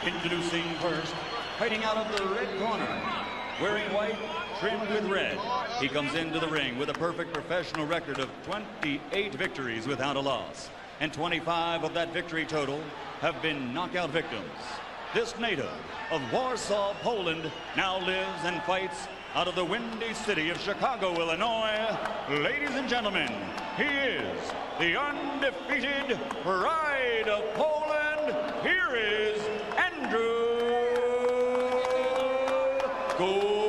Introducing first, fighting out of the red corner, wearing white, trimmed with red. He comes into the ring with a perfect professional record of 28 victories without a loss, and 25 of that victory total have been knockout victims. This native of Warsaw, Poland, now lives and fights out of the windy city of Chicago, Illinois. Ladies and gentlemen, he is the undefeated pride of Poland. Here is Andrzej Gołota.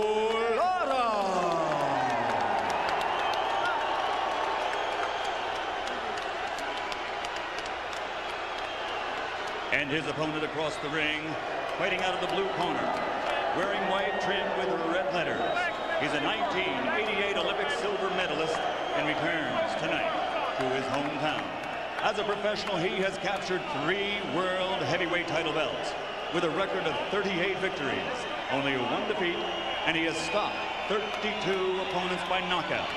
And his opponent across the ring, fighting out of the blue corner, wearing white trimmed with red letters. He's a 1988 Olympic silver medalist and returns tonight to his hometown. As a professional, he has captured 3 world heavyweight title belts with a record of 38 victories, only 1 defeat, and he has stopped 32 opponents by knockout.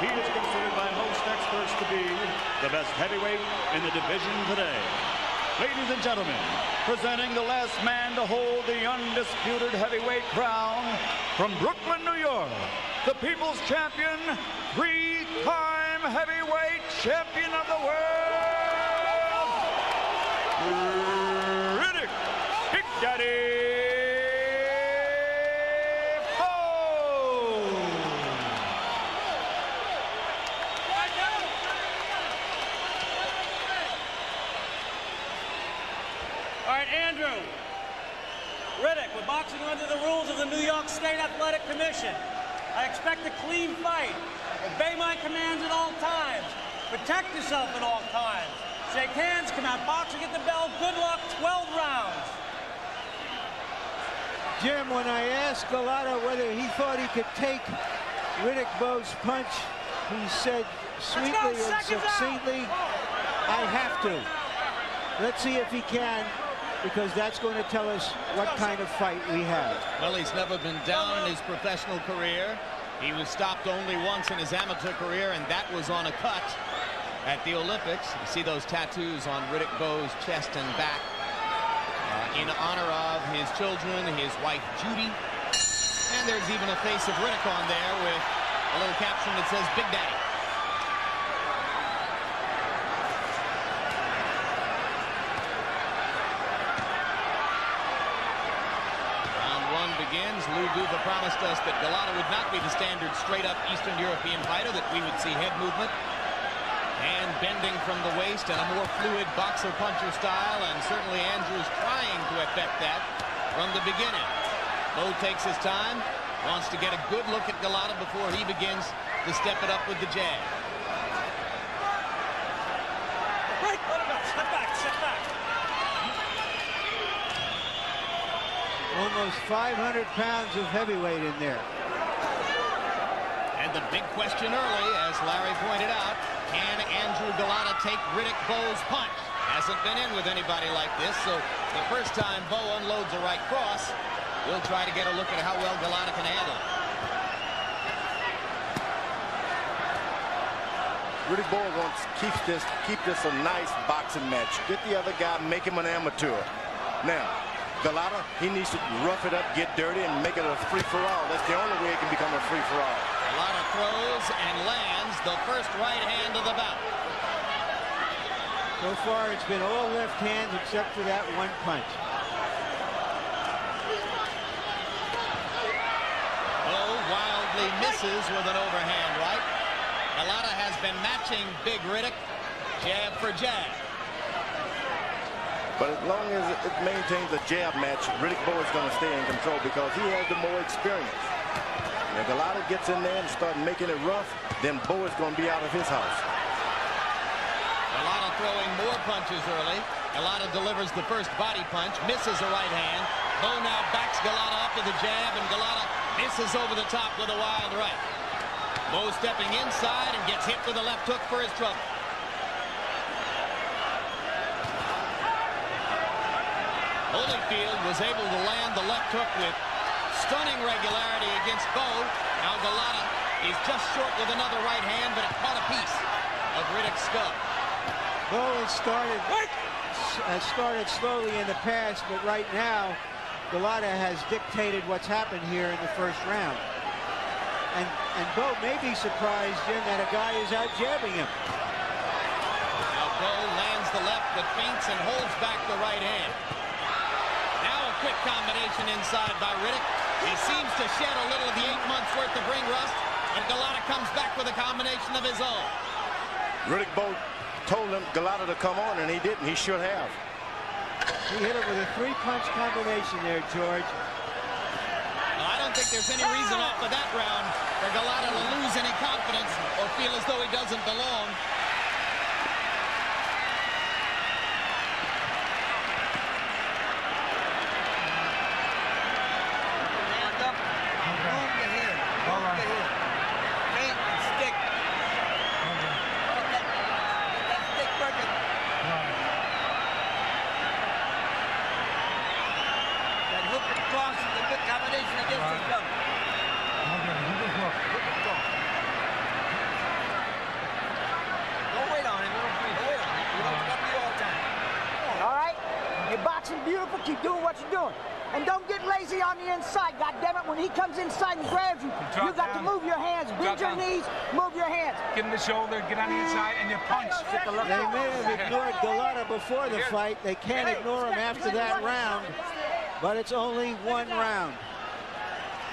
He is considered by most experts to be the best heavyweight in the division today. Ladies and gentlemen, presenting the last man to hold the undisputed heavyweight crown from Brooklyn, New York, the People's Champion, 3-time heavyweight champion of the world, Riddick, Big Daddy Bowe. All right, Andrew. Riddick, we're boxing under the rules of the New York State Athletic Commission. I expect a clean fight. Obey my commands at all times. Protect yourself at all times. Shake hands, come out boxing at the bell. Good luck, 12 rounds. Jim, when I asked Gołota whether he thought he could take Riddick Bowe's punch, he said sweetly and succinctly, I have to. Let's see if he can, because that's going to tell us what kind of fight we have. Well, he's never been down in his professional career. He was stopped only once in his amateur career, and that was on a cut at the Olympics. You see those tattoos on Riddick Bowe's chest and back in honor of his children, his wife Judy. And there's even a face of Riddick on there with a little caption that says Big Daddy. Begins. Lou Duva promised us that Gołota would not be the standard straight-up Eastern European fighter, that we would see head movement and bending from the waist and a more fluid boxer-puncher style, and certainly Andrew's trying to effect that from the beginning. Lou takes his time, wants to get a good look at Gołota before he begins to step it up with the jab. Right, let him go. Step back, step back. Almost 500 pounds of heavyweight in there. And the big question early, as Larry pointed out, can Andrew Gołota take Riddick Bowe's punch? Hasn't been in with anybody like this, so the first time Bowe unloads a right cross, we'll try to get a look at how well Gołota can handle it. Riddick Bowe wants to keep this a nice boxing match. Get the other guy, make him an amateur. Now, Gołota, he needs to rough it up, get dirty, and make it a free-for-all. That's the only way it can become a free-for-all. Gołota throws and lands the first right hand of the bout. So far, it's been all left hands except for that one punch. Bowe wildly misses with an overhand right. Gołota has been matching Big Riddick, jab for jab. But as long as it maintains a jab match, Riddick Bowe is going to stay in control because he has the more experience. If Gołota gets in there and starts making it rough, then Bowe is going to be out of his house. Gołota throwing more punches early. Gołota delivers the first body punch, misses a right hand. Bowe now backs Gołota up to the jab, and Gołota misses over the top with a wild right. Bowe stepping inside and gets hit with a left hook for his trouble. Holyfield was able to land the left hook with stunning regularity against Bowe. Now Gołota is just short with another right hand, but it caught a piece of Riddick's skull. Bowe has started started slowly in the past, but right now, Gołota has dictated what's happened here in the first round. And Bowe may be surprised, Jim, that a guy is out jabbing him. Now Bowe lands the left, but feints and holds back the right hand. Now a quick combination inside by Riddick. He seems to shed a little of the 8 months worth of ring rust, and Gołota comes back with a combination of his own. Riddick Bowe told him Gołota to come on, and he didn't. He should have. He hit him with a 3-punch combination there, George. Well, I don't think there's any reason off of that round for Gołota to lose any confidence or feel as though he doesn't belong. Stand up. Move your head. Move your head. Feint and stick. Get that stick working. That hook and cross is a good combination against this fellow. Don't wait on him. Don't wait on him. You know it's got to be all the time. All right? You're boxing beautiful. Keep doing what you're doing. And don't get lazy on the inside. God damn it, when he comes inside and grabs you, you got to move your hands. Bend your knees, move your hands. Give him the shoulder, get on the inside, and you punch. They may have ignored Gołota before the fight. They can't ignore him after that round, but it's only 1 round.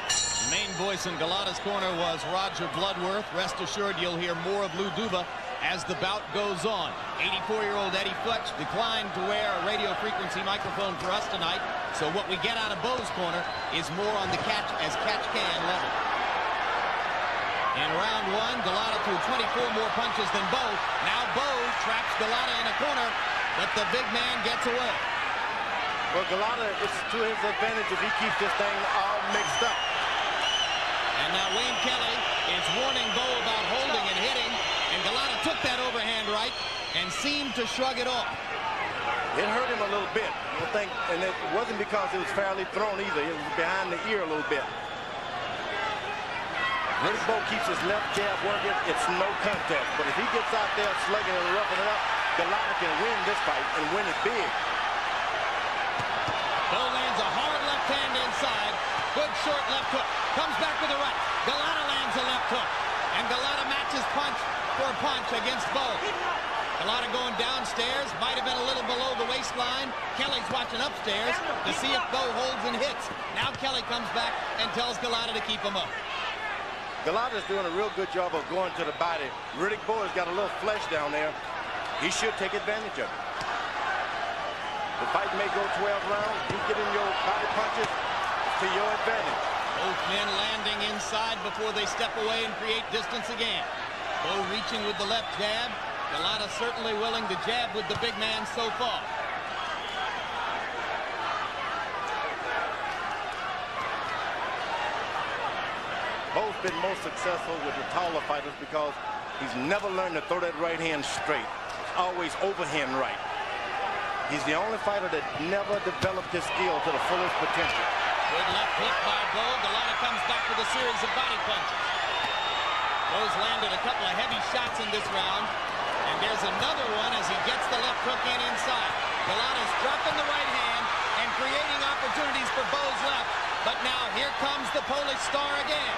The main voice in Gołota's corner was Roger Bloodworth. Rest assured you'll hear more of Lou Duva as the bout goes on. 84-year-old Eddie Futch declined to wear a radio frequency microphone for us tonight, so what we get out of Bowe's corner is more on the catch-as-catch-can level. In round 1, Gołota threw 24 more punches than Bowe. Now Bowe traps Gołota in a corner, but the big man gets away. Well, Gołota, it's to his advantage if he keeps this thing all mixed up. And now Wayne Kelly is warning Bowe about holding and hitting, and Gołota took that overhand right and seemed to shrug it off. It hurt him a little bit, I think, and it wasn't because it was fairly thrown either. It was behind the ear a little bit. Riddick Bowe keeps his left jab working, it's no contest. But if he gets out there slugging and roughing it up, Gołota can win this fight and win it big. Bowe lands a hard left hand inside. Good short left hook. Comes back with a right. Gołota lands a left hook. And Gołota matches punch for punch against Bowe. Gołota going downstairs. Might have been a little below the waistline. Kelly's watching upstairs to see if Bowe holds and hits. Now Kelly comes back and tells Gołota to keep him up. Gołota's doing a real good job of going to the body. Riddick Bowe's got a little flesh down there. He should take advantage of it. The fight may go 12 rounds. You get in your body punches to your advantage. Both men landing inside before they step away and create distance again. Bowe reaching with the left jab. Gołota certainly willing to jab with the big man so far. Bowe's been most successful with the taller fighters because he's never learned to throw that right hand straight. It's always overhand right. He's the only fighter that never developed his skill to the fullest potential. Good left hook by Bowe. Gołota comes back with a series of body punches. Bowe's landed a couple of heavy shots in this round. And there's another one as he gets the left hook in inside. Gołota's dropping the right hand and creating opportunities for Bowe's left. But now here comes the Polish star again.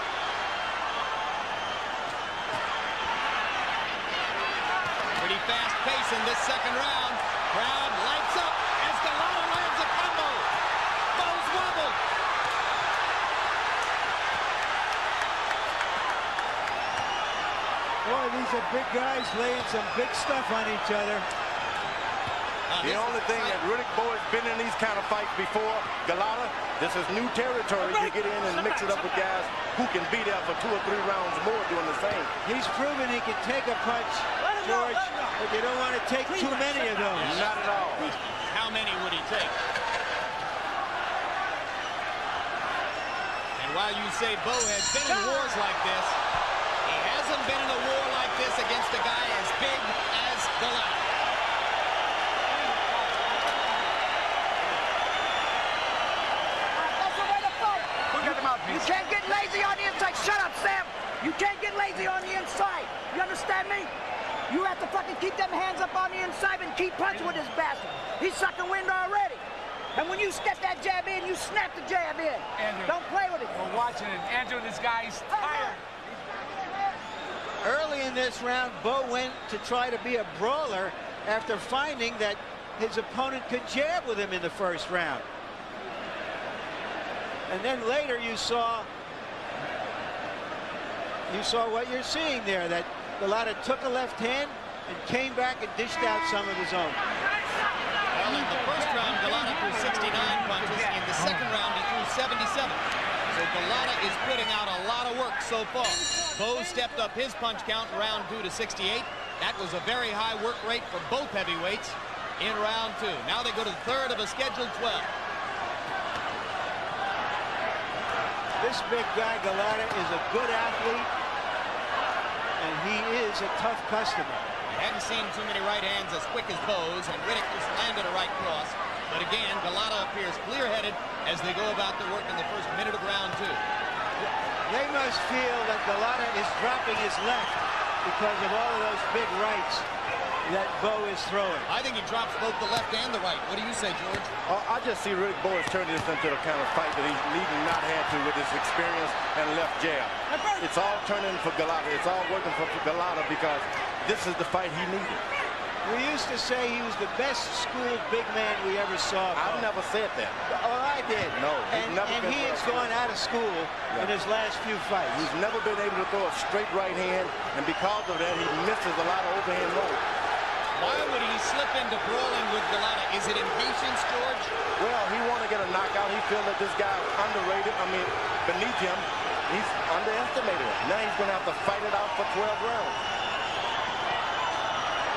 Pretty fast pace in this second round. Crowd lights up as Gołota lands a combo. Bowe's wobbled. Boy, these are big guys laying some big stuff on each other. The only thing that Riddick Bowe has been in these kind of fights before, Gołota, this is new territory. You get in and mix it up with guys who can be there for 2 or 3 rounds more doing the same. He's proven he can take a punch, George, but you don't want to take too many of those. Not at all. How many would he take? And while you say Bowe has been in wars like this, he hasn't been in a war like this against a guy as big as Gołota. You can't get lazy on the inside. Shut up, Sam. You can't get lazy on the inside. You understand me? You have to to fucking keep them hands up on the inside and keep punching with this bastard. He's sucking wind already. And when you step that jab in, you snap the jab in. Andrew, don't play with it. We're watching it. Andrew, this guy's tired. Early in this round, Bowe went to try to be a brawler after finding that his opponent could jab with him in the first round. And then later you saw what you're seeing there, that Gołota took a left hand and came back and dished out some of his own. Well, in the first round, Gołota threw 69 punches. In the second round, he threw 77. So Gołota is putting out a lot of work so far. Bowe stepped up his punch count in round 2 to 68. That was a very high work rate for both heavyweights in round 2. Now they go to the third of a scheduled 12. This big guy, Gołota, is a good athlete, and he is a tough customer. I hadn't seen too many right hands as quick as Bowe's, and Riddick just landed a right cross. But again, Gołota appears clear-headed as they go about the work in the first minute of round 2. They must feel that Gołota is dropping his left because of all of those big rights that Bowe is throwing. I think he drops both the left and the right. What do you say, George? I just see Riddick Bowe is turning this into the kind of fight that he's needing not had to with his experience and left jab. It's all turning for Gołota. It's all working for Gołota because this is the fight he needed. We used to say he was the best schooled big man we ever saw. I've never said that. Oh, I did. No, and he has gone out of school in his last few fights. He's never been able to throw a straight right hand, and because of that, he misses a lot of overhand rolls. Why would he slip into brawling with Gołota? Is it impatience, George? Well, he want to get a knockout. He feels that this guy is underrated. I mean, beneath him, he's underestimated. Now he's going to have to fight it out for 12 rounds.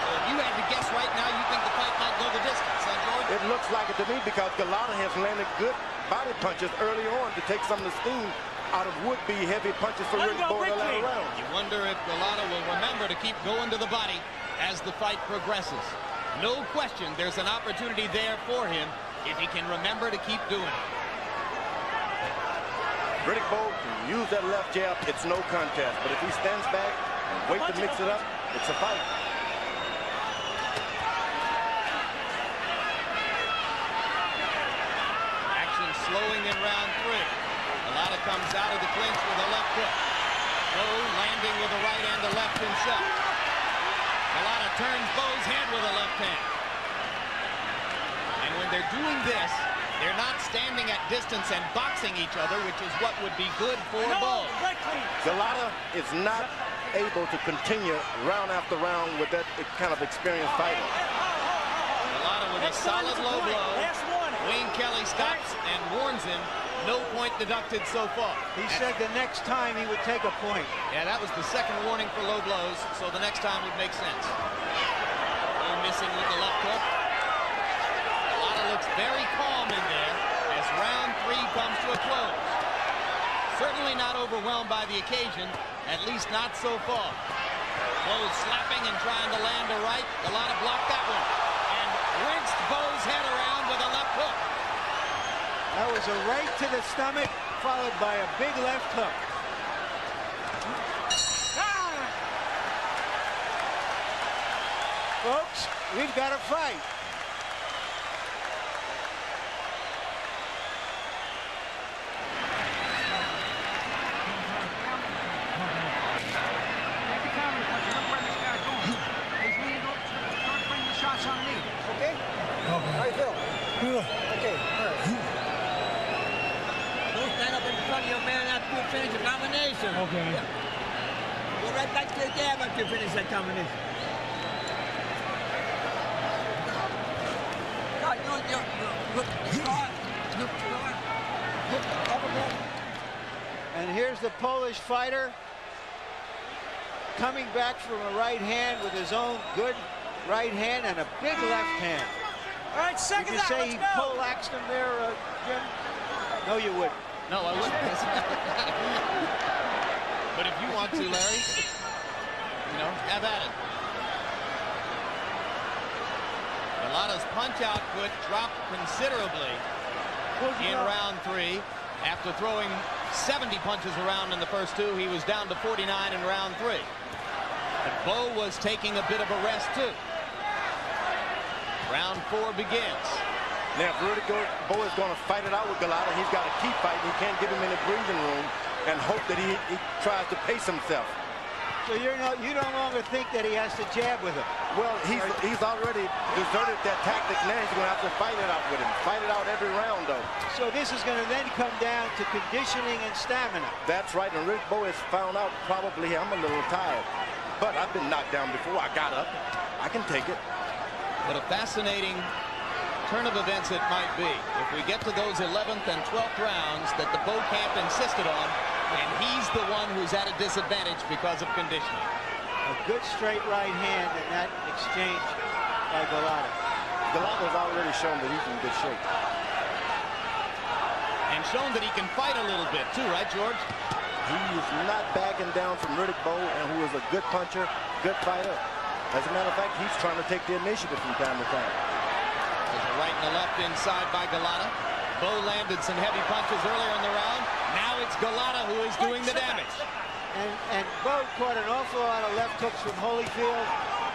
So if you had to guess right now, you think the fight might go the distance, huh, George? It looks like it to me because Gołota has landed good body punches early on to take some of the steam out of would-be heavy punches for Riddick Bowe in the latter rounds. You wonder if Gołota will remember to keep going to the body as the fight progresses. No question there's an opportunity there for him if he can remember to keep doing it. Riddick Bowe can use that left jab, it's no contest. But if he stands back and waits to mix it up, it's a fight. Action slowing in round 3. Gołota comes out of the clinch with a left hook. Bowe landing with a right and a left himself. Gołota turns Bowe's head with a left hand. And when they're doing this, they're not standing at distance and boxing each other, which is what would be good for Bowe. Gołota is not able to continue round after round with that kind of experienced fighter. Gołota with a solid low blow. Wayne Kelly stops and warns him. No point deducted so far. He said the next time he would take a point. Yeah, that was the second warning for low blows, so the next time would make sense. Bowe missing with the left hook. Gołota looks very calm in there as round 3 comes to a close. Certainly not overwhelmed by the occasion, at least not so far. Bowe slapping and trying to land a right. Gołota blocked that one and rinsed Bowe's head around with a left hook. That was a right to the stomach, followed by a big left hook. Folks, we've got a fight. Okay? How you feel? Okay, all right. Don't stand up in front of your man after you finish the combination. Okay. Yeah. Go right back to the jab after you finish that combination. And here's the Polish fighter coming back from a right hand with his own good right hand and a big left hand. All right, second Would you out, say he let's go. poleaxed him there, Jim? No, you wouldn't. No, I wouldn't. But if you want to, Larry, you know, have at it. Gołota's punch output dropped considerably in round 3. After throwing 70 punches around in the first 2, he was down to 49 in round 3. But Bowe was taking a bit of a rest too. Round 4 begins. Now, if Bowe is going to fight it out with Gołota, he's got to keep fighting. He can't give him any breathing room and hope that he tries to pace himself. So you no longer think that he has to jab with him? Well, he's already deserted that tactic. Now he's going to have to fight it out with him. Fight it out every round, though. So this is going to then come down to conditioning and stamina. That's right. And Riddick Bowe has found out probably I'm a little tired. But I've been knocked down before. I got up. I can take it. What a fascinating turn of events it might be if we get to those 11th and 12th rounds that the Bowe camp insisted on, and he's the one who's at a disadvantage because of conditioning. A good straight right hand in that exchange by Gołota. Gołota's already shown that he's in good shape. And shown that he can fight a little bit too, right, George? He is not backing down from Riddick Bowe, and who is a good puncher, good fighter. As a matter of fact, he's trying to take the initiative from time to time. There's a right and a left inside by Gołota. Bowe landed some heavy punches earlier in the round. Now it's Gołota who is doing the damage. And Bowe caught an awful lot of left hooks from Holyfield.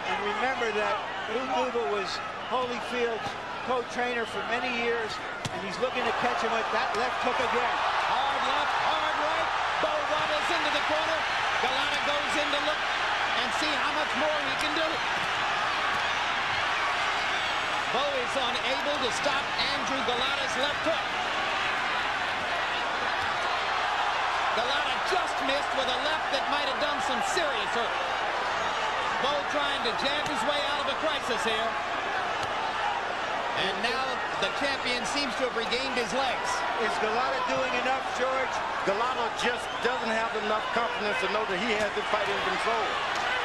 And remember that Lou Duva was Holyfield's co-trainer for many years, and he's looking to catch him with that left hook again. Hard left, hard right. Bowe wobbles into the corner. Gołota goes in to look and see how much more he can do. Bowe is unable to stop Andrew Gołota's left hook. Gołota just missed with a left that might have done some serious hurt. Bowe trying to jab his way out of a crisis here. And now the champion seems to have regained his legs. Is Gołota doing enough, George? Gołota just doesn't have enough confidence to know that he has the fight in control.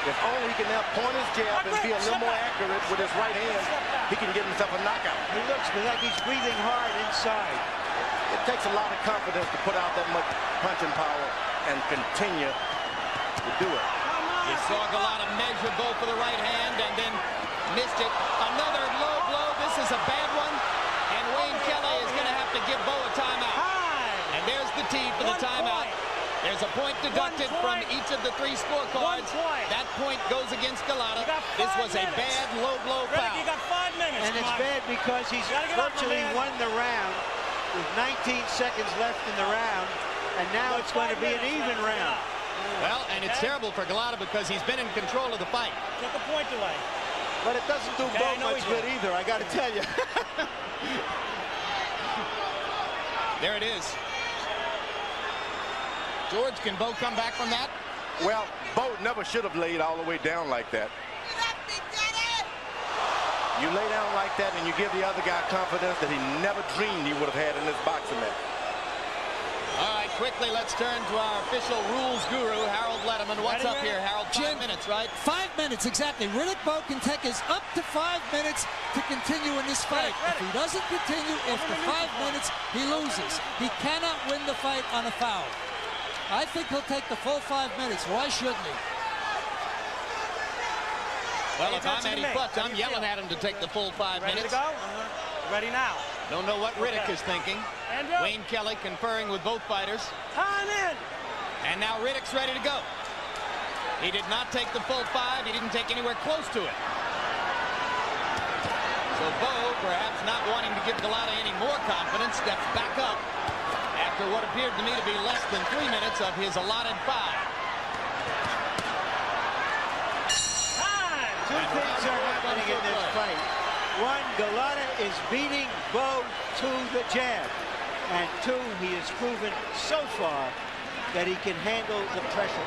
If only he can now point his jab and be a little more accurate with his right hand, he can get himself a knockout. He looks like he's breathing hard inside. It takes a lot of confidence to put out that much punching power and continue to do it. You saw Gołota measure Bowe for the right hand and then missed it. Another low blow. This is a bad one. And Wayne Kelly is going to have to give Bowe a timeout. And there's the T for the timeout. There's a point deducted from each of the 3 scorecards. That point goes against Gołota. This was a bad low blow foul. You got 5 minutes. And it's bad because he's virtually won the round with 19 seconds left in the round. And now it's going to be an even round. Well, and it's terrible for Gołota because he's been in control of the fight. Took a point away. But it doesn't do Bowe much good either, I got to tell you. There it is. George, can Bowe come back from that? Well, Bowe never should have laid all the way down like that. You lay down like that and you give the other guy confidence that he never dreamed he would have had in this boxing match. All right, quickly, let's turn to our official rules guru, Harold Letterman. What's up here, Harold? 5 minutes, right? 5 minutes, exactly. Riddick Bowe can take us up to 5 minutes to continue in this fight. If he doesn't continue, after 5 minutes, he loses. He cannot win the fight on a foul. I think he'll take the full 5 minutes. Why shouldn't he? Well, if I'm Eddie Futch, I'm yelling at him to take the full 5 minutes. Ready to go? Ready now. Don't know what Riddick is thinking. Andrew. Wayne Kelly conferring with both fighters. Time in. And now Riddick's ready to go. He did not take the full 5. He didn't take anywhere close to it. So Bowe, perhaps not wanting to give Gołota any more confidence, steps back up after what appeared to me to be less than 3 minutes of his allotted 5. Two things are happening in this fight. One, Gołota is beating Bowe to the jab. And 2, he has proven so far that he can handle the pressure.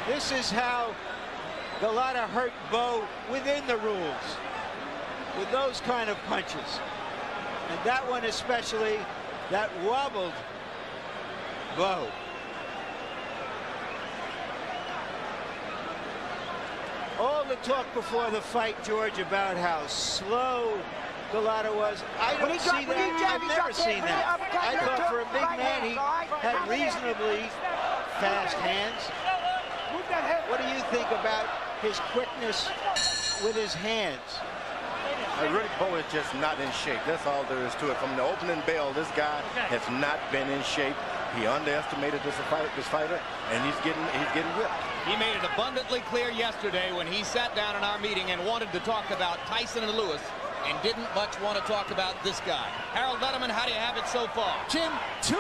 This is how Gołota hurt Bowe within the rules, with those kind of punches. And that one especially, that wobbled Bowe. All the talk before the fight, George, about how slow Gołota was. I don't see that. I've never seen that. I thought for a big man, he had reasonably fast hands. What do you think about his quickness with his hands. Riddick Bowe is just not in shape. That's all there is to it. From the opening bell, this guy has not been in shape. He underestimated this fighter, and he's getting whipped. He made it abundantly clear yesterday when he sat down in our meeting and wanted to talk about Tyson and Lewis and didn't much want to talk about this guy. Harold Letterman, how do you have it so far? Jim, 2-1,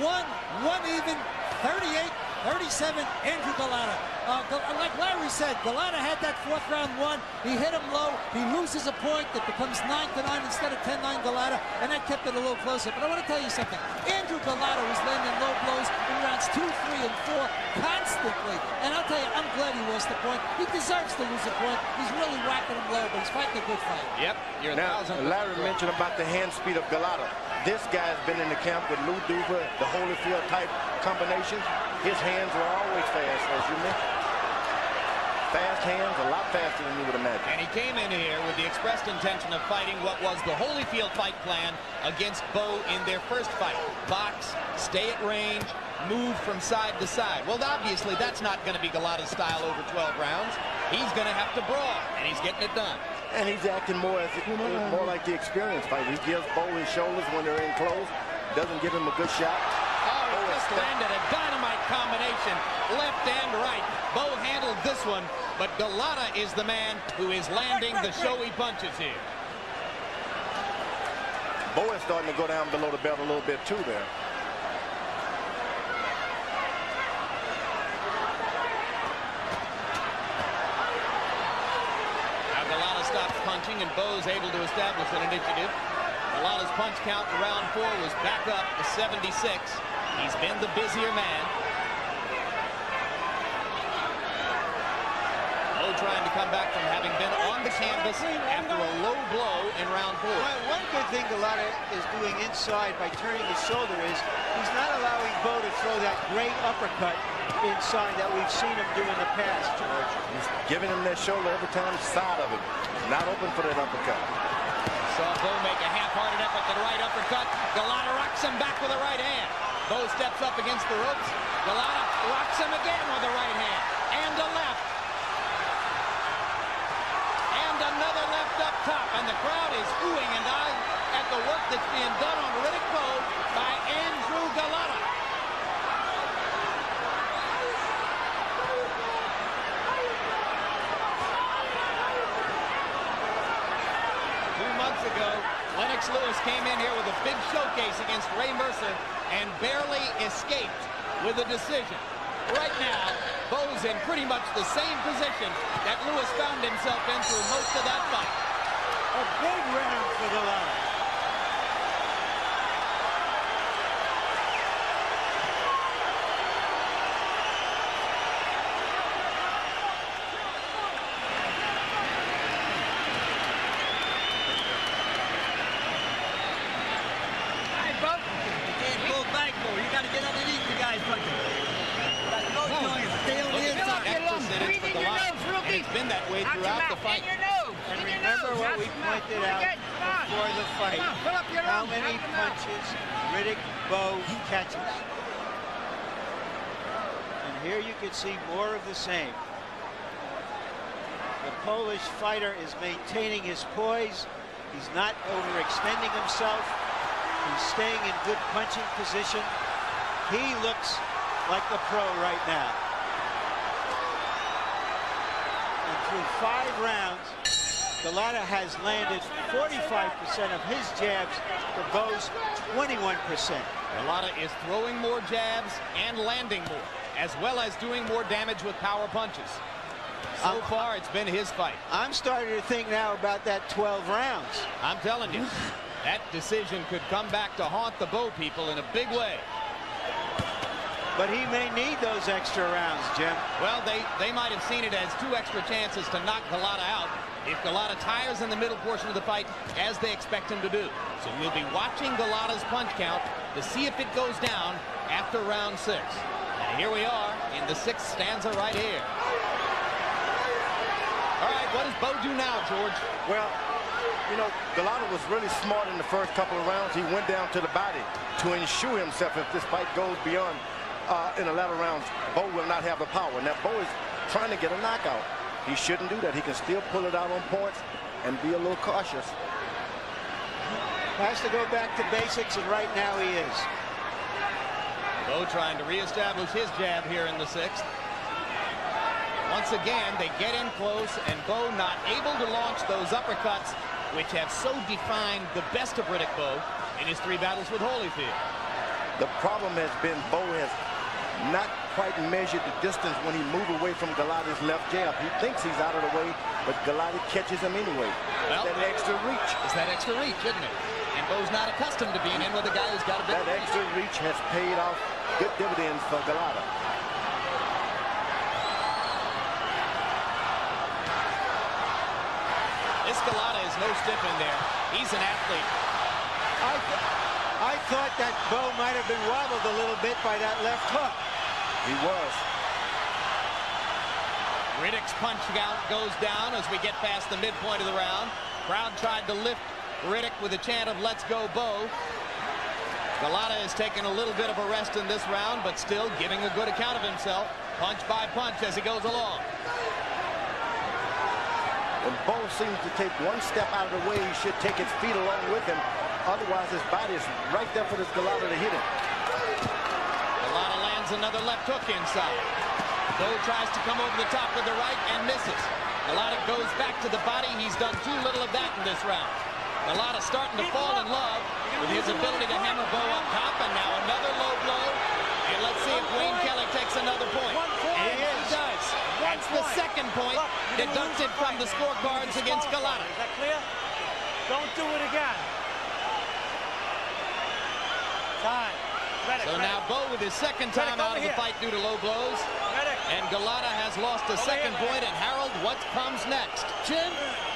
1 even, 38-37, Andrew Gołota. Like Larry said, Gołota had that 4th round one. He hit him low. He loses a point that becomes 9-9 instead of 10-9 Gołota, and that kept it a little closer. But I want to tell you something. Andrew Gołota was landing low blows in rounds 2, 3, and 4 constantly. And I'll tell you, I'm glad he lost the point. He deserves to lose a point. He's really whacking him low, but he's fighting a good fight. Yep. You're now, Larry mentioned about the hand speed of Gołota. This guy's been in the camp with Lou Duva, the Holyfield type combinations. His hands were always fast, as you mentioned. Fast hands, a lot faster than you would imagine. And he came in here with the expressed intention of fighting what was the Holyfield fight plan against Bowe in their first fight. Box, stay at range, move from side to side. Well, obviously, that's not going to be Gołota's style over 12 rounds. He's going to have to brawl, and he's getting it done. And he's acting more like the experienced fighter. He gives Bowe his shoulders when they're in close. Doesn't give him a good shot. Oh, he just landed a dynamite combination, left and right. Bowe handled this one, but Gołota is the man who is landing the showy punches here. Bowe is starting to go down below the belt a little bit too there. Now Gołota stops punching, and Bowe's able to establish an initiative. Golota's punch count in round 4 was back up to 76. He's been the busier man. Bowe trying to come back from having been on the canvas after a low blow in round 4. One good thing Gołota is doing inside by turning his shoulder is he's not allowing Bowe to throw that great uppercut inside that we've seen him do in the past, George. He's giving him that shoulder every time, side of it. Not open for that uppercut. Saw Bowe make a half-hearted effort to the right uppercut. Gołota rocks him back with the right hand. Bowe steps up against the ropes. Gołota rocks him again with the right hand. And a left. And another left up top. And the crowd is oohing and eyeing at the work that's being done on Riddick Bowe by Andrew Gołota. Ago, Lennox Lewis came in here with a big showcase against Ray Mercer and barely escaped with a decision. Right now, Bowe's in pretty much the same position that Lewis found himself in through most of that fight. A big round for Gołota. It's been that way throughout the fight. And remember what we pointed out before the fight. How many punches Riddick Bowe catches. And here you can see more of the same. The Polish fighter is maintaining his poise. He's not overextending himself. He's staying in good punching position. He looks like the pro right now. And through 5 rounds, Gołota has landed 45% of his jabs to Bowe's 21%. Gołota is throwing more jabs and landing more, as well as doing more damage with power punches. So far, it's been his fight. I'm starting to think now about that 12 rounds. I'm telling you, that decision could come back to haunt the Bowe people in a big way. But he may need those extra rounds, Jim. Well, they might have seen it as 2 extra chances to knock Gołota out if Gołota tires in the middle portion of the fight, as they expect him to do. So we'll be watching Gołota's punch count to see if it goes down after round 6. And here we are in the 6th stanza right here. All right, what does Bowe do now, George? Well, you know, Gołota was really smart in the first couple of rounds. He went down to the body to ensure himself if this fight goes beyond in the latter rounds, Bowe will not have the power. Now, Bowe is trying to get a knockout. He shouldn't do that. He can still pull it out on points and be a little cautious. Has to go back to basics, and right now he is. Bowe trying to reestablish his jab here in the 6th. Once again, they get in close, and Bowe not able to launch those uppercuts, which have so defined the best of Riddick Bowe in his 3 battles with Holyfield. The problem has been Bowe has not quite measured the distance when he moved away from Gołata's left jab. He thinks he's out of the way, but Gołata catches him anyway. Well, that extra reach. It's that extra reach, isn't it? And Bowe's not accustomed to being in with a guy who's got a big That extra reach has paid off good dividends for Gołata. This Gołata is no stiff in there. He's an athlete. I thought that Bowe might have been wobbled a little bit by that left hook. He was. Riddick's punch count goes down as we get past the midpoint of the round. Crowd tried to lift Riddick with a chant of "Let's go, Bowe." Gołata has taken a little bit of a rest in this round, but still giving a good account of himself, punch by punch as he goes along. When Bowe seems to take one step out of the way, he should take his feet along with him. Otherwise, his body is right there for this Gołata to hit him. Gołata lands another left hook inside. Bowe tries to come over the top with the right and misses. Gołata goes back to the body. He's done too little of that in this round. Gołata starting to fall in love with his ability to hammer Bowe up top, and now another low blow. And let's see if Wayne Kelly takes another point. And he does. That's the second point deducted from the scorecards against Gołata. Is that clear? Don't do it again. Time. So now Bowe with his second time out of the fight due to low blows. And Gołata has lost a second point. And Harold, what comes next? Jim,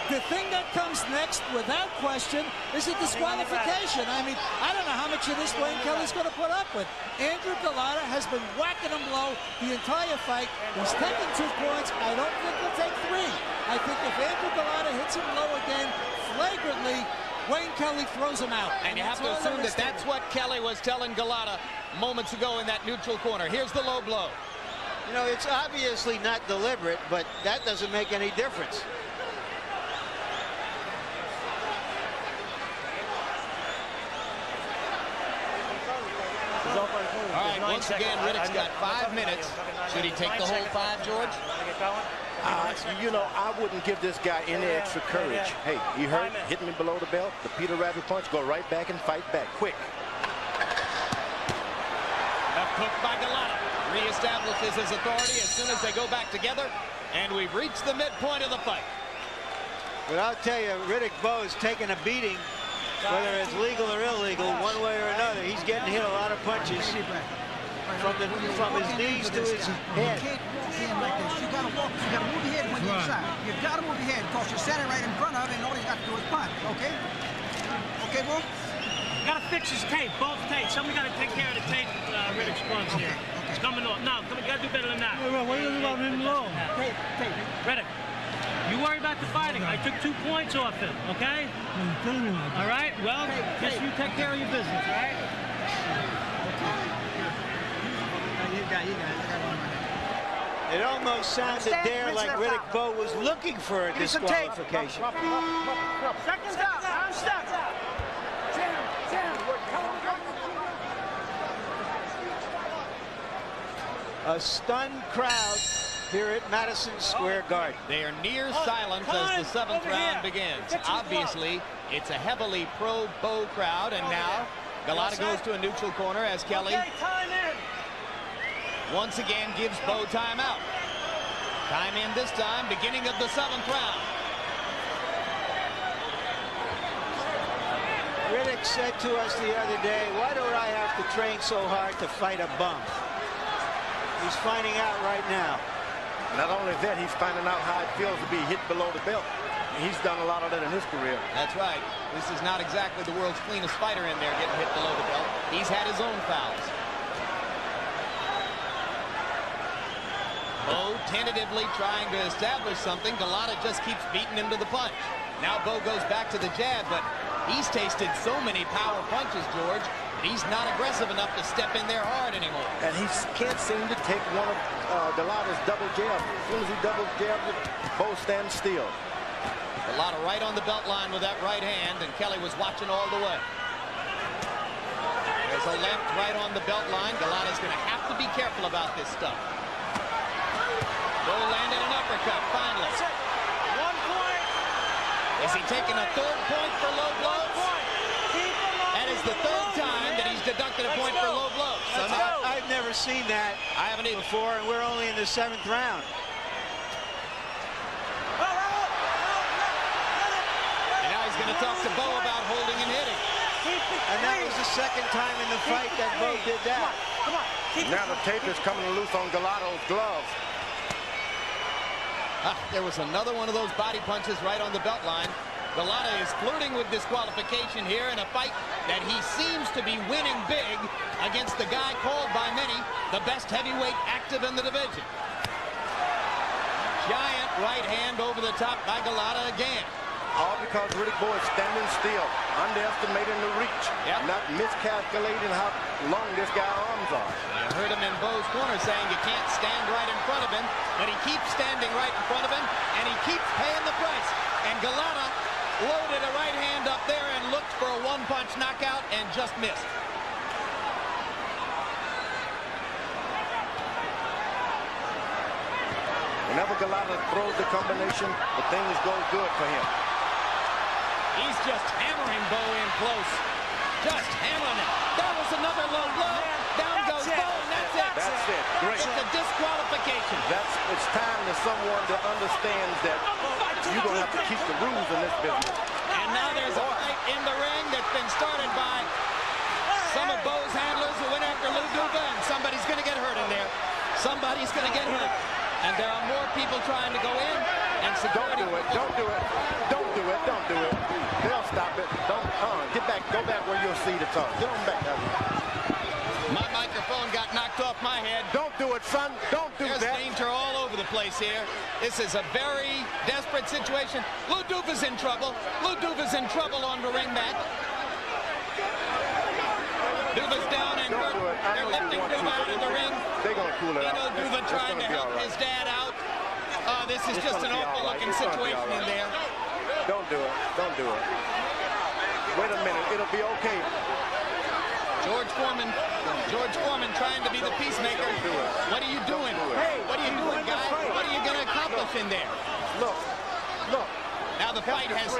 the thing that comes next, without question, is a disqualification. I mean, I don't know how much of this Wayne Kelly's going to put up with. Andrew Gołata has been whacking him low the entire fight. He's taken 2 points. I don't think he'll take 3. I think if Andrew Gołata hits him low again, flagrantly, Wayne Kelly throws him out. And you have to assume that that's what Kelly was telling Gołata moments ago in that neutral corner. Here's the low blow. You know, it's obviously not deliberate, but that doesn't make any difference. All right, once again, Riddick's got 5 minutes. Should he take the whole 5, George? You know, I wouldn't give this guy any extra courage. Hey, you hurt, hit me below the belt, the Peter Rabbit punch, go right back and fight back, quick. Left hook by Gołata. Reestablishes his authority as soon as they go back together, and we've reached the midpoint of the fight. But I'll tell you, Riddick Bowe is taking a beating, whether it's legal or illegal, one way or another. He's getting hit a lot of punches from his knees to his head. Like this. You gotta walk, you gotta move your head when you're inside. You gotta move your head because you're standing right in front of it and all he's got to do is punch, okay? Okay, Bowe? Gotta fix his tape, both tapes. Somebody gotta take care of the tape, Riddick's punch here. It's coming off. No, you gotta do better than that. What are you about him low? Tape. Riddick, you worry about the fighting. I took 2 points off him, okay? All right, well, just you take care of your business, all right? You got it. It almost sounded there like Riddick Bowe was looking for a disqualification. Second stop. I'm stuck. A stunned crowd here at Madison Square Garden. They are near silence as the 7th round begins. Obviously, it's a heavily pro-Bowe crowd, and now Gołata goes to a neutral corner as Kelly once again gives Bowe timeout. Time in this time, beginning of the 7th round. Riddick said to us the other day, why don't I have to train so hard to fight a bum? He's finding out right now. Not only that, he's finding out how it feels to be hit below the belt. He's done a lot of that in his career. That's right. This is not exactly the world's cleanest fighter in there getting hit below the belt. He's had his own fouls. Bowe tentatively trying to establish something. Gołata just keeps beating him to the punch. Now Bowe goes back to the jab, but he's tasted so many power punches, George. he's not aggressive enough to step in there hard anymore. And he can't seem to take one of Golot's double jabs. As soon as he double jabs it, Bowe stands still. Gołota right on the belt line with that right hand, and Kelly was watching all the way. There's a left right on the belt line. Gołota's going to have to be careful about this stuff. Bowe landed an uppercut finally. 1 point. Is he taking a third point for low blows? That is the third time that he's deducted a point for low blows. I've never seen that. I haven't either. Before, and we're only in the 7th round. And now he's going to talk to Bowe about holding and hitting. And that was the 2nd time in the fight that Bowe did that. Come on. Now the tape is coming loose on Golot's gloves. There was another one of those body punches right on the belt line. Gołota is flirting with disqualification here in a fight that he seems to be winning big against the guy called by many the best heavyweight active in the division. Giant right hand over the top by Gołota again. All because Riddick Bowe is standing still, underestimating the reach, not miscalculating how long this guy's arms are. You heard him in Bowe's corner saying you can't stand right in front of him, but he keeps standing right in front of him, and he keeps paying the price. And Gołota loaded a right hand up there and looked for a one-punch knockout and just missed. Whenever Gołota throws the combination, the things go good for him. He's just hammering Bowe in close. Just hammering him. That was another low blow. Down goes Bowe, and that's it. That's it. Great. It's a disqualification. It's time to someone that understands that you're going to have to keep the rules in this business. And now there's a fight in the ring that's been started by some of Bowe's handlers who went after Lou Duva, and somebody's going to get hurt in there. Somebody's going to get hurt. And there are more people trying to go in, and security. Don't do it. Don't do it. Don't do it. Don't do it. They'll stop it. Don't. Get back. Go back where you'll see the tongue. Get on back. My microphone got knocked off my head. Don't do it, son. Don't do There's that. danger all over the place here. This is a very desperate situation. Lou Duva's in trouble. Lou Duva's in trouble on the ring mat. Duva's down, and they're lifting Duva out of the ring. They're going to cool it out. Duva trying to help his dad out. This is just an awful-looking situation in there. Don't do it. Don't do it. Wait a minute. It'll be okay. George Foreman trying to be the peacemaker. What are you doing? Hey, what are you doing, guy? What are you going to accomplish in there? Look. Now the fight has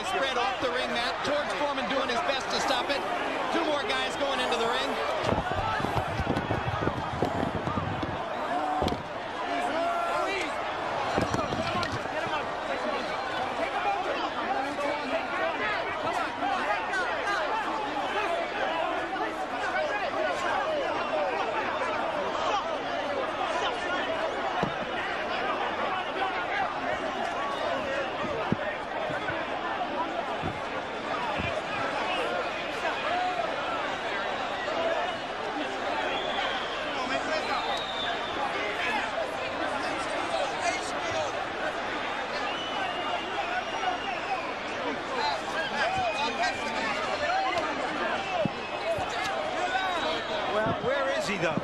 spread off the ring mat. George Foreman doing his best to stop it. 2 more guys going into the ring. Though.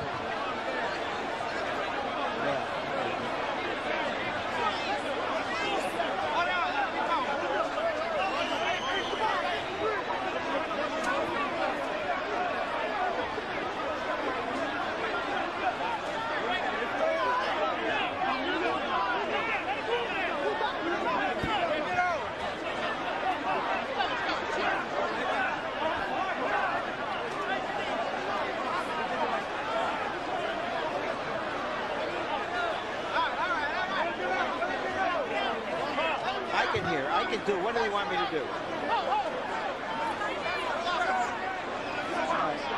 I can do. What do you want me to do?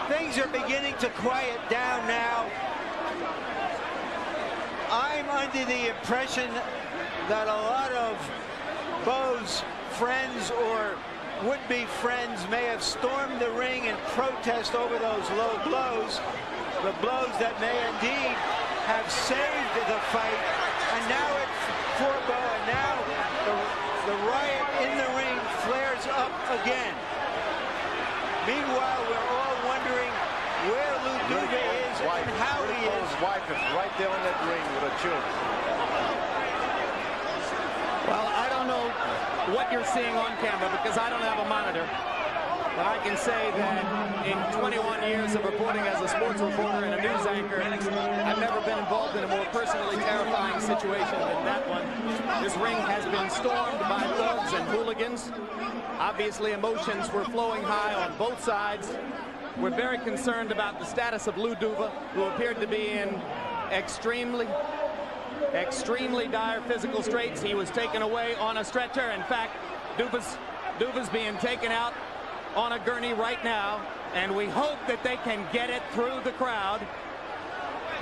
Things are beginning to quiet down now. I'm under the impression that a lot of Bowe's friends or would-be friends may have stormed the ring in protest over those low blows, the blows that may indeed have saved the fight. And now it's for Bowe, and now the riot in the ring flares up again. Meanwhile, we're all wondering where Lou Duva is and how he is. His wife is right there on that ring with her children. Well, I don't know what you're seeing on camera because I don't have a monitor. But I can say that in 21 years of reporting as a sports reporter and a news anchor, I've never been involved in a more personally terrifying situation than that one. This ring has been stormed by thugs and hooligans. Obviously, emotions were flowing high on both sides. We're very concerned about the status of Lou Duva, who appeared to be in extremely dire physical straits. He was taken away on a stretcher. In fact, Duva's being taken out on a gurney right now, and we hope that they can get it through the crowd.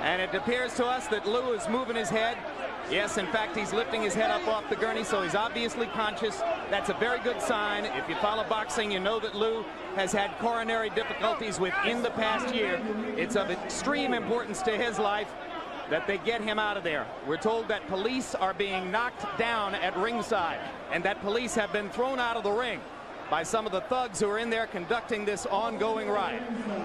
And it appears to us that Lou is moving his head. Yes, in fact, he's lifting his head up off the gurney, so he's obviously conscious. That's a very good sign. If you follow boxing, you know that Lou has had coronary difficulties within the past year. It's of extreme importance to his life that they get him out of there. We're told that police are being knocked down at ringside, and that police have been thrown out of the ring by some of the thugs who are in there conducting this ongoing riot.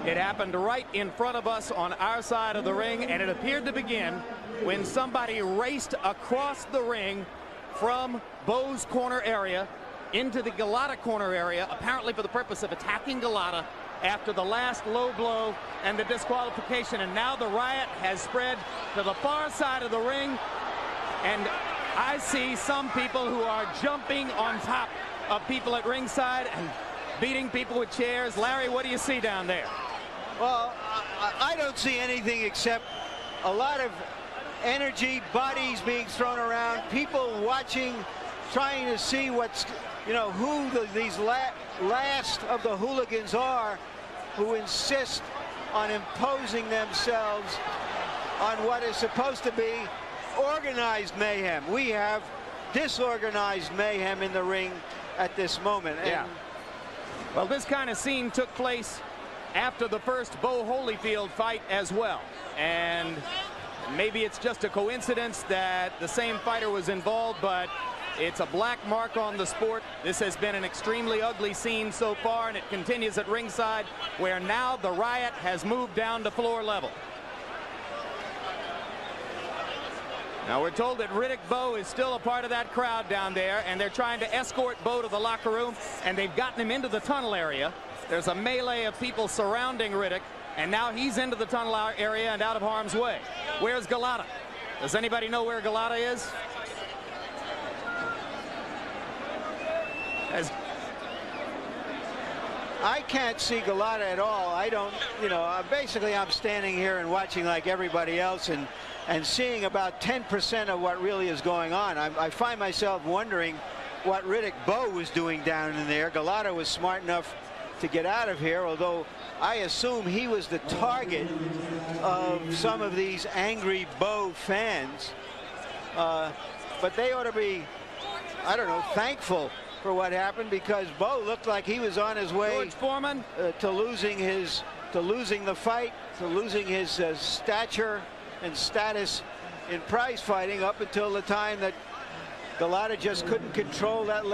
It happened right in front of us on our side of the ring, and it appeared to begin when somebody raced across the ring from Bowe's corner area into the Gołota corner area, apparently for the purpose of attacking Gołota after the last low blow and the disqualification. And now the riot has spread to the far side of the ring, and I see some people who are jumping on top of people at ringside and beating people with chairs. Larry, what do you see down there? Well, I don't see anything except a lot of energy, bodies being thrown around, people watching, trying to see what's, you know, who these last of the hooligans are who insist on imposing themselves on what is supposed to be organized mayhem. We have disorganized mayhem in the ring at this moment. Yeah. Well, this kind of scene took place after the first Bo Holyfield fight as well. And maybe it's just a coincidence that the same fighter was involved, but it's a black mark on the sport. This has been an extremely ugly scene so far, and it continues at ringside, where now the riot has moved down to floor level. Now we're told that Riddick Bowe is still a part of that crowd down there, and they're trying to escort Bowe to the locker room, and they've gotten him into the tunnel area. There's a melee of people surrounding Riddick, and now he's into the tunnel area and out of harm's way. Where's Gołota? Does anybody know where Gołota is? I can't see Gołota at all. I don't, you know, basically I'm standing here and watching like everybody else and seeing about 10% of what really is going on. I find myself wondering what Riddick Bowe was doing down in there. Gołota was smart enough to get out of here, although I assume he was the target of some of these angry Bowe fans. But they ought to be, I don't know, thankful for what happened, because Bowe looked like he was on his way to losing the fight, to losing his stature and status in prize fighting, up until the time that Gołota just couldn't control that left.